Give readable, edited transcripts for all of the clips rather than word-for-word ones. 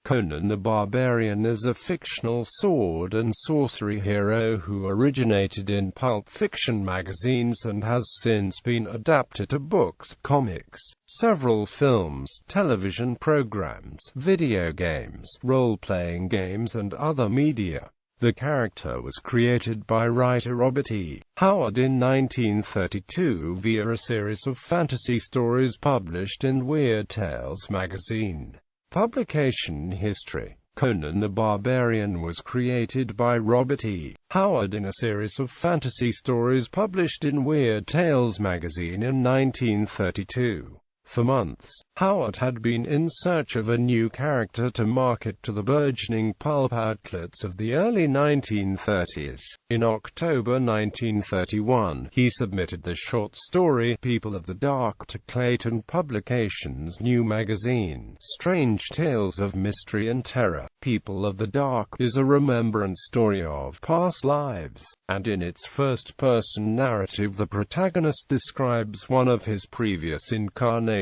Conan the Barbarian is a fictional sword and sorcery hero who originated in pulp fiction magazines and has since been adapted to books, comics, several films, television programs, video games, role-playing games and other media. The character was created by writer Robert E. Howard in 1932 via a series of fantasy stories published in Weird Tales magazine. Publication history: Conan the Barbarian was created by Robert E. Howard in a series of fantasy stories published in Weird Tales magazine in 1932. For months, Howard had been in search of a new character to market to the burgeoning pulp outlets of the early 1930s. In October 1931, he submitted the short story People of the Dark to Clayton Publications' new magazine, Strange Tales of Mystery and Terror. People of the Dark is a remembrance story of past lives, and in its first-person narrative the protagonist describes one of his previous incarnations.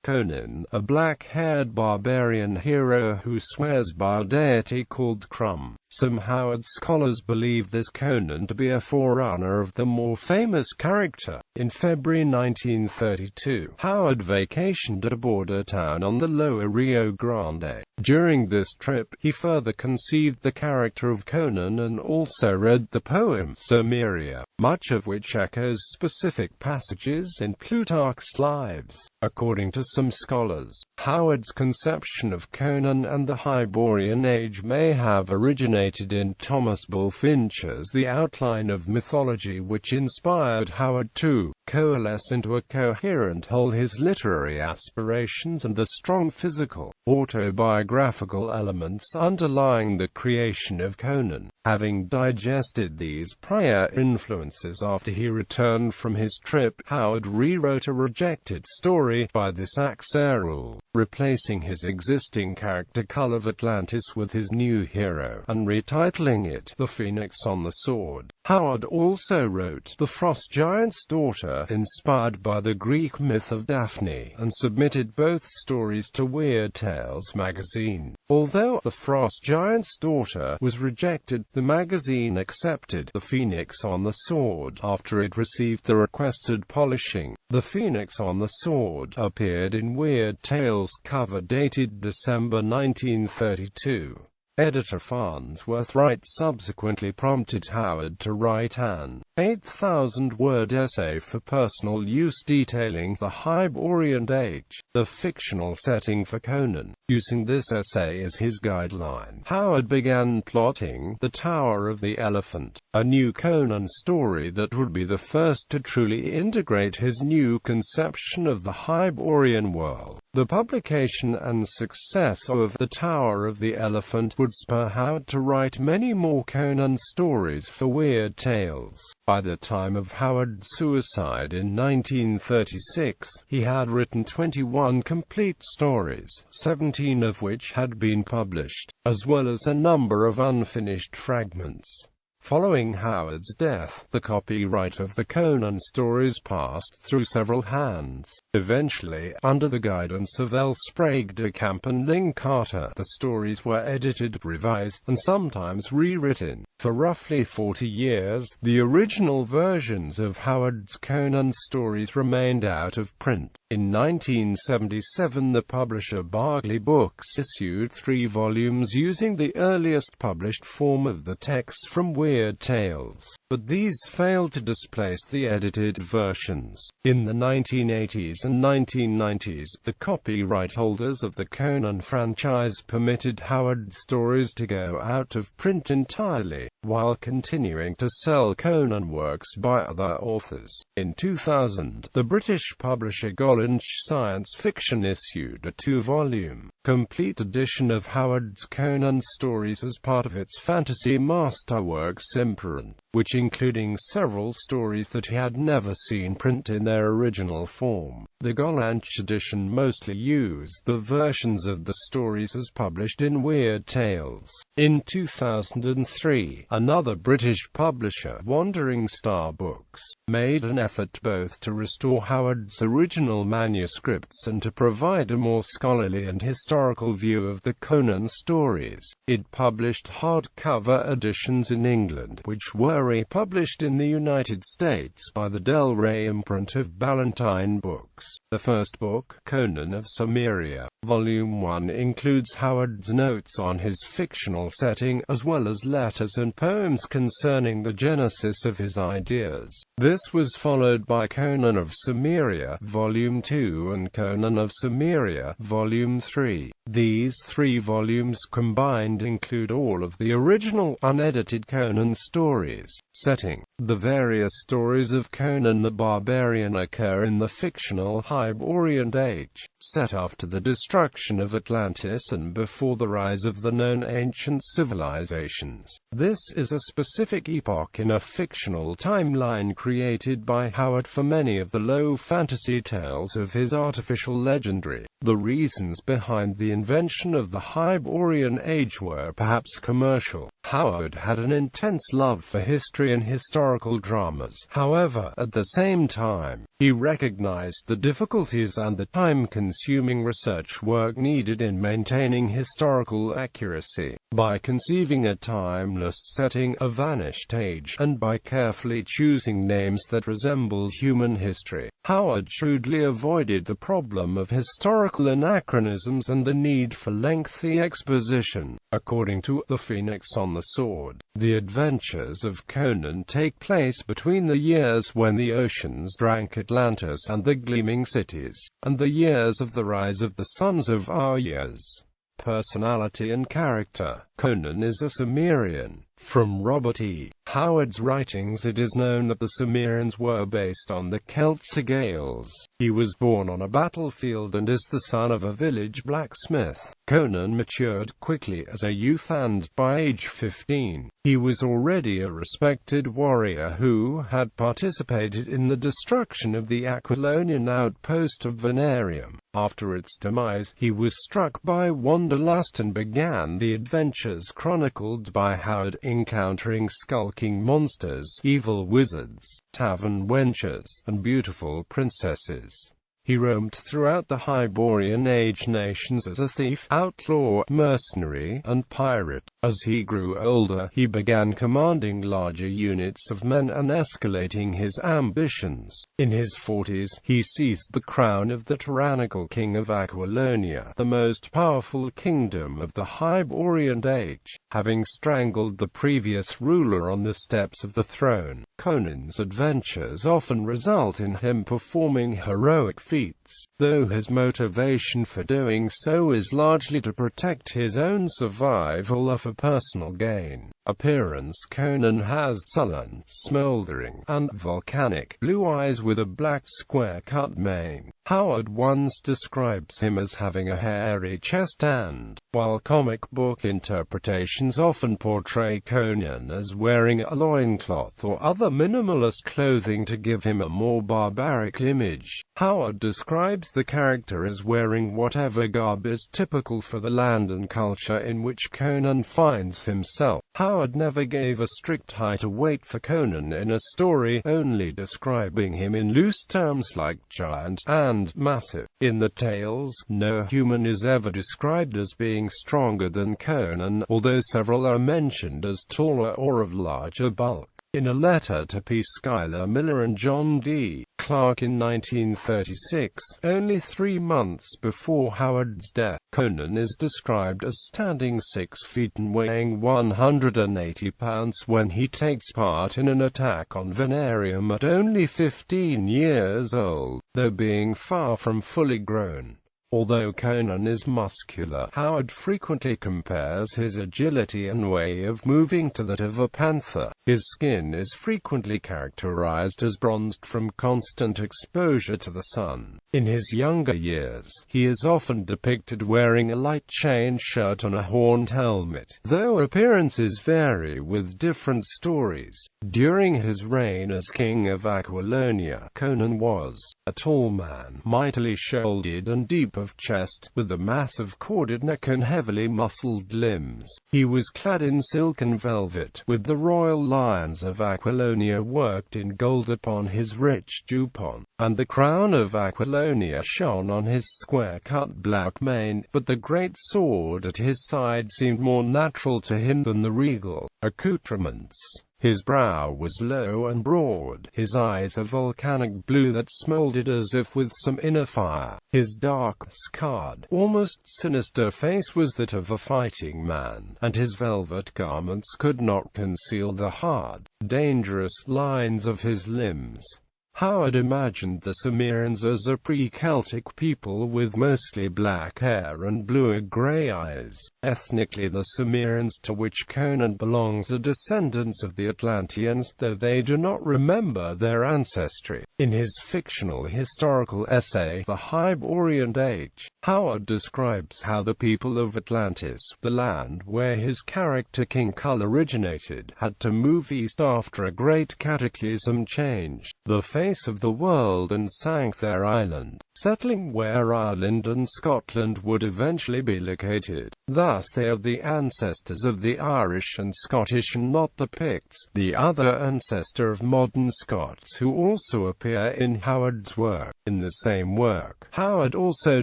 Conan, a black-haired barbarian hero who swears by a deity called Crumb. Some Howard scholars believe this Conan to be a forerunner of the more famous character. In February 1932, Howard vacationed at a border town on the lower Rio Grande. During this trip, he further conceived the character of Conan and also read the poem Cimmeria, much of which echoes specific passages in Plutarch's Lives. According to some scholars, Howard's conception of Conan and the Hyborian Age may have originated in Thomas Bulfinch's The Outline of Mythology, which inspired Howard to coalesce into a coherent whole his literary aspirations and the strong physical, autobiographical elements underlying the creation of Conan. Having digested these prior influences after he returned from his trip, Howard rewrote a rejected story by this Axerul, replacing his existing character Cull of Atlantis with his new hero, and retitling it The Phoenix on the Sword. Howard also wrote The Frost Giant's Daughter, inspired by the Greek myth of Daphne, and submitted both stories to Weird Tales magazine. Although The Frost Giant's Daughter was rejected, the magazine accepted The Phoenix on the Sword after it received the requested polishing. The Phoenix on the Sword appeared in Weird Tales cover dated December 1932. Editor Farnsworth Wright subsequently prompted Howard to write an 8,000-word essay for personal use detailing the Hyborian Age, the fictional setting for Conan. Using this essay as his guideline, Howard began plotting The Tower of the Elephant, a new Conan story that would be the first to truly integrate his new conception of the Hyborian world. The publication and success of The Tower of the Elephant would spur Howard to write many more Conan stories for Weird Tales. By the time of Howard's suicide in 1936, he had written 21 complete stories, 17 of which had been published, as well as a number of unfinished fragments. Following Howard's death, the copyright of the Conan stories passed through several hands. Eventually, under the guidance of L. Sprague de Camp and Lynn Carter, the stories were edited, revised, and sometimes rewritten. For roughly 40 years, the original versions of Howard's Conan stories remained out of print. In 1977, the publisher Barclay Books issued 3 volumes using the earliest published form of the text from Weird Tales, but these failed to displace the edited versions. In the 1980s and 1990s, the copyright holders of the Conan franchise permitted Howard's stories to go out of print entirely, while continuing to sell Conan works by other authors. In 2000, the British publisher Gollancz Science Fiction issued a 2-volume, complete edition of Howard's Conan stories as part of its Fantasy Masterworks imprint, which including several stories that he had never seen print in their original form. The Gollancz edition mostly used the versions of the stories as published in Weird Tales. In 2003, another British publisher, Wandering Star Books, made an effort both to restore Howard's original manuscripts and to provide a more scholarly and historical view of the Conan stories. It published hardcover editions in England, which were republished in the United States by the Del Rey imprint of Ballantine Books. The first book, Conan of Cimmeria, Volume 1, includes Howard's notes on his fictional setting, as well as letters and poems concerning the genesis of his ideas. This was followed by Conan of Cimmeria, Volume 2 and Conan of Cimmeria, Volume 3. These 3 volumes combined include all of the original unedited Conan stories. Setting: the various stories of Conan the Barbarian occur in the fictional Hyborian Age, set after the destruction of Atlantis and before the rise of the known ancient civilizations. This is a specific epoch in a fictional timeline created by Howard for many of the low fantasy tales of his artificial legendary. The reasons behind the invention of the Hyborian Age were perhaps commercial. Howard had an intense love for history and historical dramas. However, at the same time, he recognized the difficulties and the time-consuming research work needed in maintaining historical accuracy. By conceiving a timeless setting, a vanished age, and by carefully choosing names that resemble human history, Howard shrewdly avoided the problem of historical anachronisms and the need for lengthy exposition. According to The Phoenix on the Sword, the adventures of Conan take place between the years when the oceans drank Atlantis and the gleaming cities, and the years of the rise of the sons of Arya's. Personality and character: Conan is a Cimmerian. From Robert E. Howard's writings it is known that the Cimmerians were based on the Celts Gaels. He was born on a battlefield and is the son of a village blacksmith. Conan matured quickly as a youth and, by age 15, he was already a respected warrior who had participated in the destruction of the Aquilonian outpost of Venarium. After its demise, he was struck by wanderlust and began the adventures chronicled by Howard, encountering skulking monsters, evil wizards, tavern wenches, and beautiful princesses. He roamed throughout the Hyborian Age nations as a thief, outlaw, mercenary, and pirate. As he grew older, he began commanding larger units of men and escalating his ambitions. In his 40s, he seized the crown of the tyrannical king of Aquilonia, the most powerful kingdom of the Hyborian Age, having strangled the previous ruler on the steps of the throne. Conan's adventures often result in him performing heroic feats, though his motivation for doing so is largely to protect his own survival or for personal gain. Appearance: Conan has sullen, smoldering, and volcanic blue eyes with a black square-cut mane. Howard once describes him as having a hairy chest and, while comic book interpretations often portray Conan as wearing a loincloth or other minimalist clothing to give him a more barbaric image, Howard describes the character as wearing whatever garb is typical for the land and culture in which Conan finds himself. Howard never gave a strict height or weight for Conan in a story, only describing him in loose terms like giant and massive. In the tales, no human is ever described as being stronger than Conan, although several are mentioned as taller or of larger bulk. In a letter to P. Schuyler Miller and John D. Clark in 1936, only 3 months before Howard's death, Conan is described as standing 6 feet and weighing 180 pounds when he takes part in an attack on Venarium at only 15 years old, though being far from fully grown. Although Conan is muscular, Howard frequently compares his agility and way of moving to that of a panther. His skin is frequently characterized as bronzed from constant exposure to the sun. In his younger years, he is often depicted wearing a light chain shirt and a horned helmet, though appearances vary with different stories. During his reign as king of Aquilonia, Conan was a tall man, mightily shouldered and deep of chest, with a massive corded neck and heavily muscled limbs. He was clad in silk and velvet, with the royal lions of Aquilonia worked in gold upon his rich jupon, and the crown of Aquilonia shone on his square-cut black mane, but the great sword at his side seemed more natural to him than the regal accoutrements. His brow was low and broad, his eyes a volcanic blue that smoldered as if with some inner fire. His dark, scarred, almost sinister face was that of a fighting man, and his velvet garments could not conceal the hard, dangerous lines of his limbs. Howard imagined the Cimmerians as a pre-Celtic people with mostly black hair and blue-grey eyes. Ethnically, the Cimmerians to which Conan belongs are descendants of the Atlanteans, though they do not remember their ancestry. In his fictional historical essay, The Hyborian Age, Howard describes how the people of Atlantis, the land where his character King Kull originated, had to move east after a great cataclysm changed the face of the world and sank their island, settling where Ireland and Scotland would eventually be located. Thus they are the ancestors of the Irish and Scottish and not the Picts, the other ancestor of modern Scots who also appear in Howard's work. In the same work, Howard also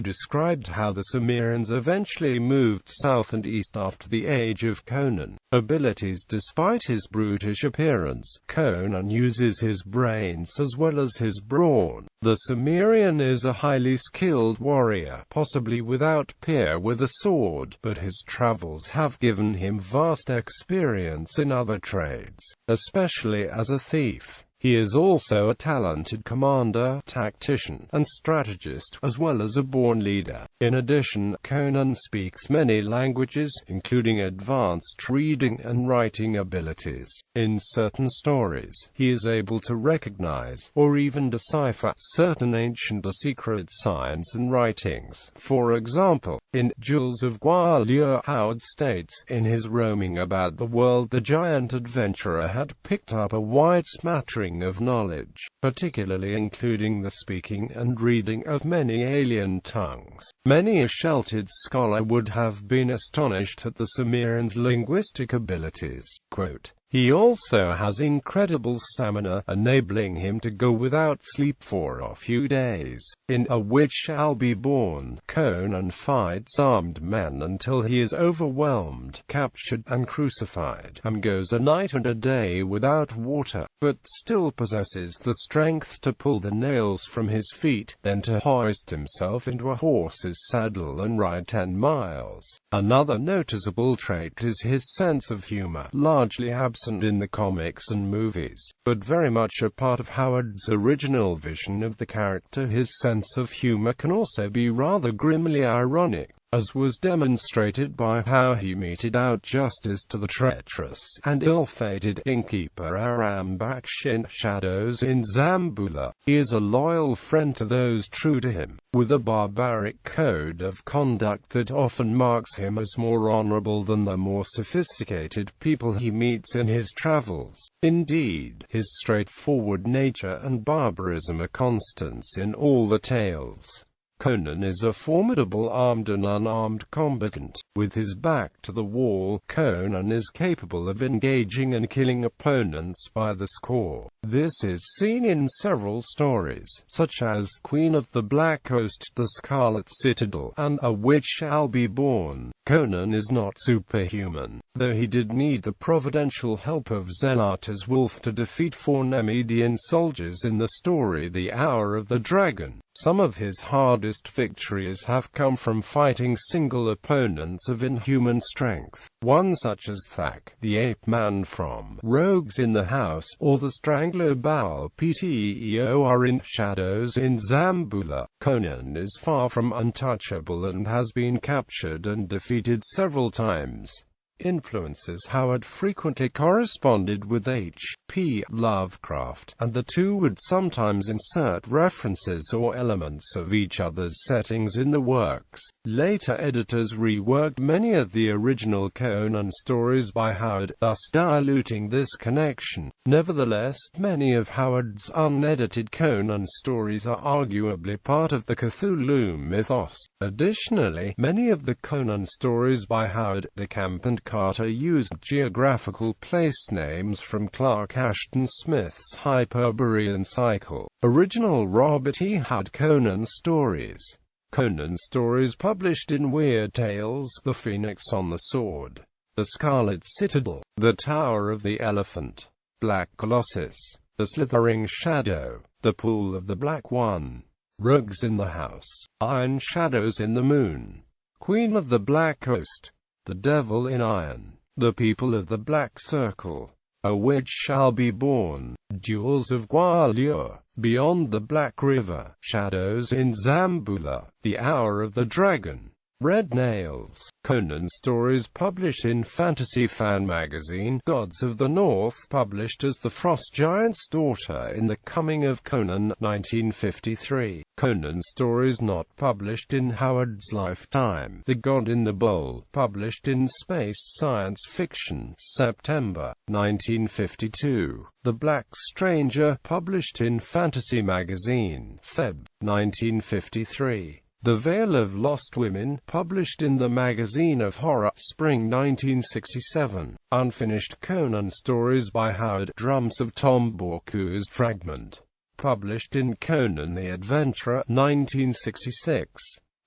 described how the Cimmerians eventually moved south and east after the age of Conan. Abilities. Despite his brutish appearance, Conan uses his brains as well as his brawn. The Cimmerian is a highly skilled warrior, possibly without peer with a sword, but his travels have given him vast experience in other trades, especially as a thief. He is also a talented commander, tactician, and strategist, as well as a born leader. In addition, Conan speaks many languages, including advanced reading and writing abilities. In certain stories, he is able to recognize, or even decipher, certain ancient or secret signs and writings. For example, in Jewels of Gwalior, Howard states, in his roaming about the world the giant adventurer had picked up a wide smattering of knowledge, particularly including the speaking and reading of many alien tongues. Many a sheltered scholar would have been astonished at the Cimmerian's linguistic abilities. Quote, he also has incredible stamina, enabling him to go without sleep for a few days. In A Witch Shall Be Born, Conan fights armed men until he is overwhelmed, captured, and crucified, and goes a night and a day without water, but still possesses the strength to pull the nails from his feet, then to hoist himself into a horse's saddle and ride 10 miles. Another noticeable trait is his sense of humor, largely absent in the comics and movies, but very much a part of Howard's original vision of the character. His sense of humor can also be rather grimly ironic, as was demonstrated by how he meted out justice to the treacherous and ill-fated innkeeper Aram Bakshin Shadows in Zambula. He is a loyal friend to those true to him, with a barbaric code of conduct that often marks him as more honorable than the more sophisticated people he meets in his travels. Indeed, his straightforward nature and barbarism are constants in all the tales. Conan is a formidable armed and unarmed combatant. With his back to the wall, Conan is capable of engaging and killing opponents by the score. This is seen in several stories, such as Queen of the Black Coast, The Scarlet Citadel, and A Witch Shall Be Born. Conan is not superhuman, though he did need the providential help of Zelator's wolf to defeat 4 Nemedian soldiers in the story The Hour of the Dragon. Some of his hardest victories have come from fighting single opponents of inhuman strength, one such as Thak, the ape-man from Rogues in the House, or the Strangler Baal Pteor in Shadows in Zambula. Conan is far from untouchable and has been captured and defeated several times. Influences: Howard frequently corresponded with H.P. Lovecraft, and the two would sometimes insert references or elements of each other's settings in the works. Later editors reworked many of the original Conan stories by Howard, thus diluting this connection. Nevertheless, many of Howard's unedited Conan stories are arguably part of the Cthulhu mythos. Additionally, many of the Conan stories by Howard, De Camp and Carter used geographical place names from Clark Ashton Smith's Hyperborean cycle. Original Robert E. Howard Conan stories. Conan stories published in Weird Tales: The Phoenix on the Sword, The Scarlet Citadel, The Tower of the Elephant, Black Colossus, The Slithering Shadow, The Pool of the Black One, Rogues in the House, Iron Shadows in the Moon, Queen of the Black Coast, The Devil in Iron, The People of the Black Circle, A Witch Shall Be Born, Jewels of Gwalior, Beyond the Black River, Shadows in Zambula, The Hour of the Dragon, Red Nails. Conan stories published in Fantasy Fan magazine. Gods of the North published as The Frost Giant's Daughter in The Coming of Conan, 1953. Conan stories not published in Howard's lifetime. The God in the Bowl, published in Space Science Fiction, September, 1952. The Black Stranger, published in Fantasy magazine, Feb. 1953. The Veil of Lost Women, published in the Magazine of Horror, Spring 1967. Unfinished Conan stories by Howard. Drums of Tombaku's Fragment, published in Conan the Adventurer, 1966.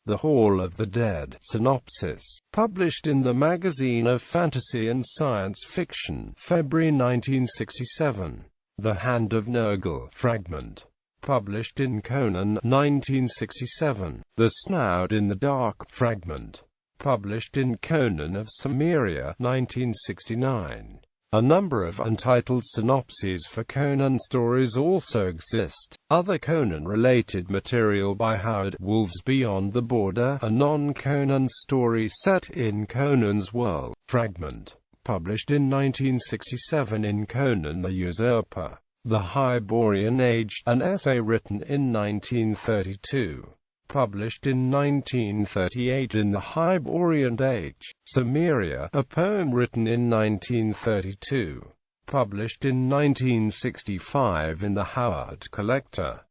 The Hall of the Dead synopsis, published in the Magazine of Fantasy and Science Fiction, February 1967. The Hand of Nurgle fragment, published in Conan, 1967. The Snout in the Dark fragment, published in Conan of Cimmeria, 1969. A number of untitled synopses for Conan stories also exist. Other Conan-related material by Howard. Wolves Beyond the Border, a non-Conan story set in Conan's world, fragment, published in 1967 in Conan the Usurper. The Hyborian Age, an essay written in 1932, published in 1938 in The Hyborian Age. Cimmeria, a poem written in 1932, published in 1965 in The Howard Collector.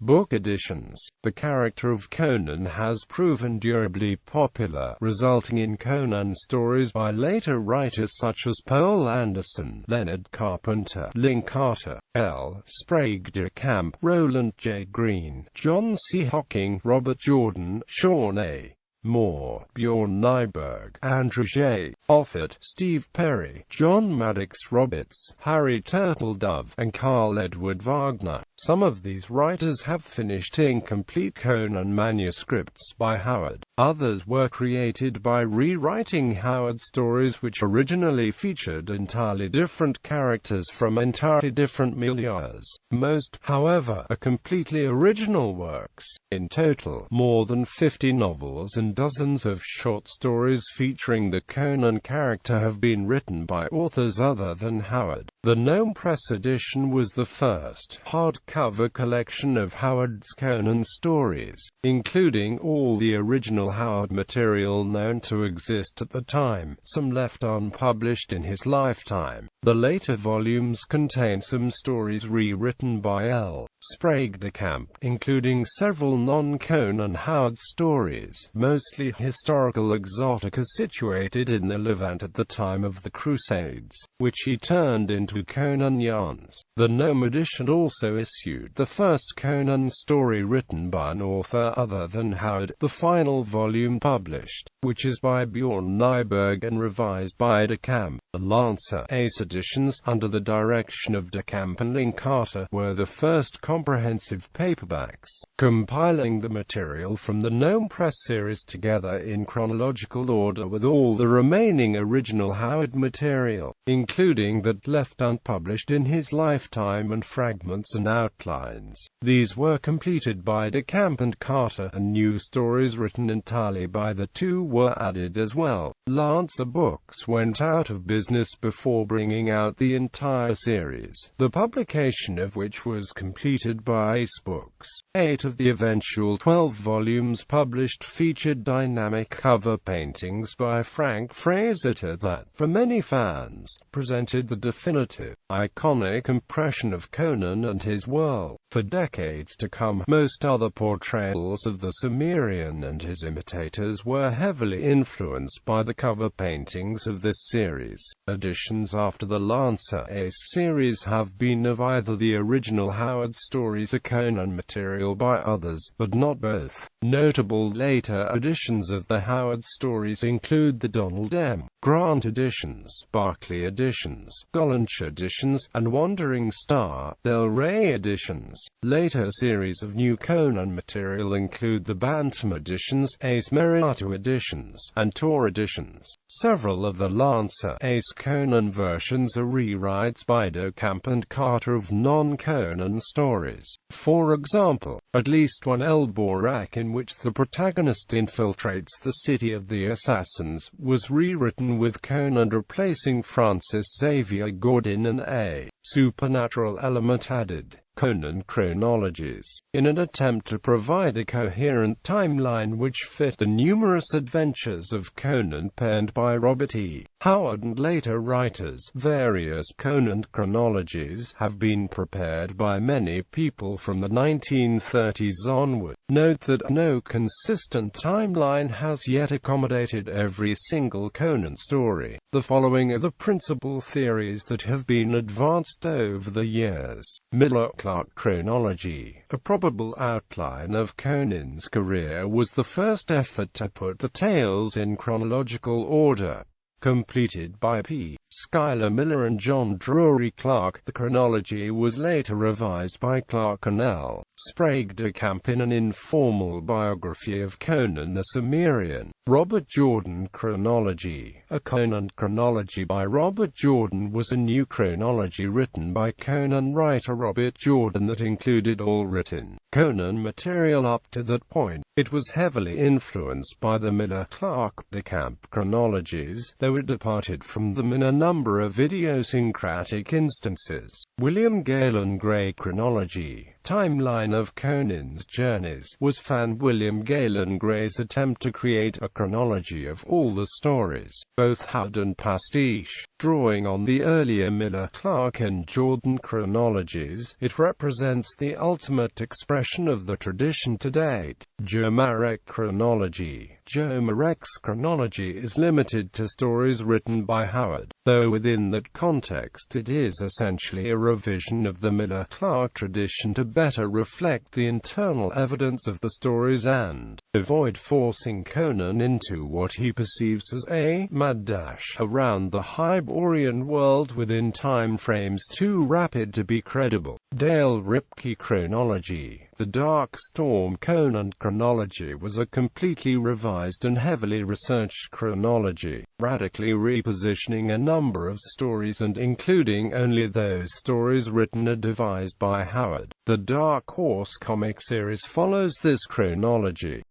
Book editions. The character of Conan has proven durably popular, resulting in Conan stories by later writers such as Poul Anderson, Leonard Carpenter, Lin Carter, L. Sprague de Camp, Roland J. Green, John C. Hocking, Robert Jordan, Sean A. Moore, Bjorn Nyberg, Andrew J. Offit, Steve Perry, John Maddox Roberts, Harry Turtledove, and Carl Edward Wagner. Some of these writers have finished incomplete Conan manuscripts by Howard. Others were created by rewriting Howard's stories, which originally featured entirely different characters from entirely different milieus. Most, however, are completely original works. In total, more than 50 novels and dozens of short stories featuring the Conan character have been written by authors other than Howard. The Gnome Press edition was the first hardcover collection of Howard's Conan stories, including all the original Howard material known to exist at the time, some left unpublished in his lifetime. The later volumes contain some stories rewritten by L. Sprague de Camp, including several non-Conan Howard stories, mostly historical exotica situated in the Levant at the time of the Crusades, which he turned into Conan yarns. The Gnome edition also issued the first Conan story written by an author other than Howard, the final volume published, which is by Bjorn Nyberg and revised by de Camp. The Lancer Ace editions, under the direction of de Camp and Lin Carter, were the first comprehensive paperbacks, compiling the material from the Gnome Press series together in chronological order with all the remaining original Howard material, including that left unpublished in his lifetime and fragments and outlines. These were completed by De Camp and Carter, and new stories written entirely by the two were added as well. Lancer Books went out of business before bringing out the entire series, the publication of which was completed by Ace Books. 8 of the eventual 12 volumes published featured dynamic cover paintings by Frank Fraser that, for many fans, presented the definitive, iconic impression of Conan and his world. For decades to come, most other portrayals of the Cimmerian and his imitators were heavily influenced by the cover paintings of this series. Editions after the Lancer Ace series have been of either the original Howard stories or Conan material by others, but not both. Notable later editions of the Howard stories include the Donald M. Grant editions, Barclay editions, Gollancz editions, and Wandering Star, Del Rey editions. Later series of new Conan material include the Bantam editions, Ace Meriatu editions, and Tor editions. Several of the Lancer Ace Conan versions are rewrites by De Camp and Carter of non-Conan stories. For example, at least one Elborak in which the protagonist infiltrates the city of the assassins was rewritten with Conan replacing Francis Xavier Gordon and a supernatural element added. Conan chronologies, in an attempt to provide a coherent timeline which fit the numerous adventures of Conan penned by Robert E. Howard and later writers. Various Conan chronologies have been prepared by many people from the 1930s onward. Note that no consistent timeline has yet accommodated every single Conan story. The following are the principal theories that have been advanced over the years. Miller-Clark chronology. A probable outline of Conan's career was the first effort to put the tales in chronological order, completed by P. Schuyler Miller and John Drury Clark. The chronology was later revised by Clark and L. Sprague de Camp in an informal biography of Conan the Cimmerian. Robert Jordan chronology. A Conan chronology by Robert Jordan was a new chronology written by Conan writer Robert Jordan that included all written Conan material up to that point. It was heavily influenced by the Miller-Clark de Camp chronologies, though it departed from them in a number of idiosyncratic instances. William Galen Gray chronology. Timeline of Conan's journeys was fan William Galen Gray's attempt to create a chronology of all the stories, both Howard and pastiche. Drawing on the earlier Miller-Clark and Jordan chronologies, it represents the ultimate expression of the tradition to date. Joe Marek chronology. Joe Marek's chronology is limited to stories written by Howard, though within that context it is essentially a revision of the Miller-Clark tradition to better reflect the internal evidence of the stories and avoid forcing Conan into what he perceives as a mad dash around the Hyborian world within time frames too rapid to be credible. Dale Ripke chronology. The Dark Storm Conan chronology was a completely revised and heavily researched chronology, radically repositioning a number of stories and including only those stories written or devised by Howard. The Dark Horse comic series follows this chronology.